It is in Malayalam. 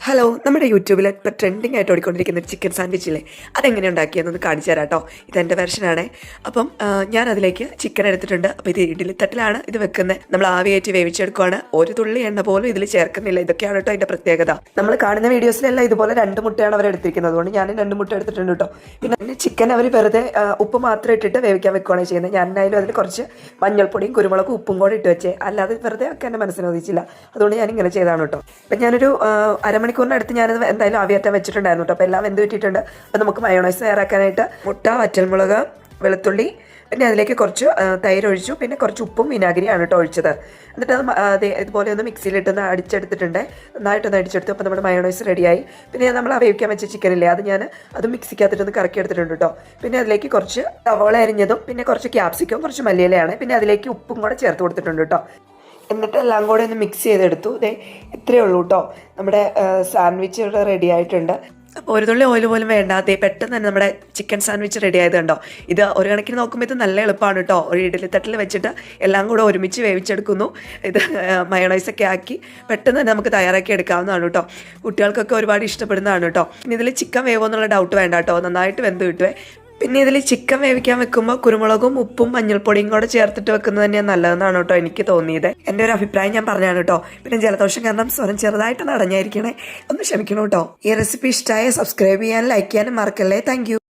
ഹലോ, നമ്മുടെ യൂട്യൂബിൽ ഇപ്പോൾ ട്രെൻഡിങ് ആയിട്ട് ഓടിക്കൊണ്ടിരിക്കുന്ന ഒരു ചിക്കൻ സാൻഡ്വിച്ചില്ലേ, അതെങ്ങനെ ഉണ്ടാക്കിയെന്നൊന്ന് കാണിച്ചു തരാം കേട്ടോ. ഇതെൻ്റെ വെർഷനാണേ. അപ്പം ഞാൻ അതിലേക്ക് ചിക്കൻ എടുത്തിട്ടുണ്ട്. അപ്പോൾ ഇത് ഇഡ്ഡലിത്തട്ടിലാണ് ഇത് വെക്കുന്നത്. നമ്മൾ ആവിയായിട്ട് വേവിച്ചെടുക്കുകയാണ്. ഒരു തുള്ളി എണ്ണ പോലും ഇതിൽ ചേർക്കുന്നില്ല. ഇതൊക്കെയാണ് കേട്ടോ അതിൻ്റെ പ്രത്യേകത. നമ്മൾ കാണുന്ന വീഡിയോസിലെല്ലാം ഇതുപോലെ 2 മുട്ടയാണ് അവർ എടുത്തിരിക്കുന്നത്. അതുകൊണ്ട് ഞാൻ 2 മുട്ട എടുത്തിട്ടുണ്ട് കേട്ടോ. പിന്നെ ചിക്കൻ അവർ വെറുതെ ഉപ്പ് മാത്രം ഇട്ടിട്ട് വേവിക്കാൻ വെക്കുകയാണ് ചെയ്യുന്നത്. ഞാൻ എന്തായാലും അതിൽ കുറച്ച് മഞ്ഞൾപ്പൊടിയും കുരുമുളകും ഉപ്പും കൂടെ ഇട്ട് വെച്ചേ, അല്ലാതെ വെറുതെ ഒക്കെ എന്നെ മനസ്സിനോദിച്ചില്ല. അതുകൊണ്ട് ഞാൻ ഇങ്ങനെ ചെയ്താണ് കേട്ടോ. അപ്പം ഞാനൊരു അരമണിക്കൂറിനടുത്ത് ഞാനത് എന്തായാലും ആവിയാറ്റാൻ വെച്ചിട്ടുണ്ടായിരുന്നു കേട്ടോ. അപ്പോൾ എല്ലാം വെന്ത് കിട്ടിയിട്ടുണ്ട്. അപ്പോൾ നമുക്ക് മയോണൈസ് തയ്യാറാക്കാനായിട്ട് മുട്ട, വറ്റൽമുളക്, വെളുത്തുള്ളി, പിന്നെ അതിലേക്ക് കുറച്ച് തൈര് ഒഴിച്ചു. പിന്നെ കുറച്ച് ഉപ്പും വിനാഗിരിയാണ് കേട്ടോ ഒഴിച്ചത്. എന്നിട്ട് അത് ഇതുപോലെ ഒന്ന് മിക്സിയിലിട്ടൊന്ന് അടിച്ചെടുത്തിട്ടുണ്ട്. നന്നായിട്ടൊന്ന് അടിച്ചെടുത്തു. അപ്പോൾ നമ്മുടെ മയോണൈസ് റെഡിയായി. പിന്നെ നമ്മൾ വേവിക്കാൻ വെച്ച ചിക്കനില്ലേ, അത് മിക്സിക്കകത്തിട്ടൊന്ന് കറക്കി എടുത്തിട്ടുണ്ട് കേട്ടോ. പിന്നെ അതിലേക്ക് കുറച്ച് സവോള അരിഞ്ഞതും പിന്നെ കുറച്ച് ക്യാപ്സിക്കും കുറച്ച് മല്ലിയിലയാണ്. പിന്നെ അതിലേക്ക് ഉപ്പും കൂടെ ചേർത്ത് കൊടുത്തിട്ടുണ്ട് കേട്ടോ. എന്നിട്ട് എല്ലാം കൂടെ ഒന്ന് മിക്സ് ചെയ്തെടുത്തു. ഇത്രയേ ഉള്ളൂ കേട്ടോ. നമ്മുടെ സാൻഡ്വിച്ച് ഇവിടെ റെഡി ആയിട്ടുണ്ട്. അപ്പോൾ ഒരു തുള്ളി ഓയിൽ പോലും വേണ്ടാതെ പെട്ടെന്ന് തന്നെ നമ്മുടെ ചിക്കൻ സാൻഡ്വിച്ച് റെഡി ആയത് കണ്ടോ. ഇത് ഒരു കണക്കിന് നോക്കുമ്പോൾ ഇത് നല്ല എളുപ്പമാണ് കേട്ടോ. ഒരു ഇഡ്ഡലിത്തട്ടിൽ വെച്ചിട്ട് എല്ലാം കൂടെ ഒരുമിച്ച് വേവിച്ചെടുക്കുന്നു. ഇത് മയോണൈസൊക്കെ ആക്കി പെട്ടെന്ന് തന്നെ നമുക്ക് തയ്യാറാക്കി എടുക്കാവുന്നതാണ് കേട്ടോ. കുട്ടികൾക്കൊക്കെ ഒരുപാട് ഇഷ്ടപ്പെടുന്നതാണ് കേട്ടോ. ഇനി ഇതിൽ ചിക്കൻ വേവോ എന്നുള്ള ഡൗട്ട് വേണ്ട കേട്ടോ. നന്നായിട്ട് വെന്ത് കിട്ടുവേ. പിന്നെ ഇതിൽ ചിക്കൻ വേവിക്കാൻ വെക്കുമ്പോൾ കുരുമുളകും ഉപ്പും മഞ്ഞൾപ്പൊടിയും കൂടെ ചേർത്തിട്ട് വെക്കുന്നത് തന്നെയാണ് നല്ലതെന്നാണ് കേട്ടോ എനിക്ക് തോന്നിയത്. എൻ്റെ ഒരു അഭിപ്രായം ഞാൻ പറഞ്ഞാണ് കേട്ടോ. പിന്നെ ജലദോഷം കാരണം സ്വരം ചെറുതായിട്ട് അടഞ്ഞായിരിക്കണേ, ഒന്ന് ക്ഷമിക്കണം കേട്ടോ. ഈ റെസിപ്പി ഇഷ്ടമായ സബ്സ്ക്രൈബ് ചെയ്യാനും ലൈക്ക് ചെയ്യാനും മറക്കല്ലേ. താങ്ക്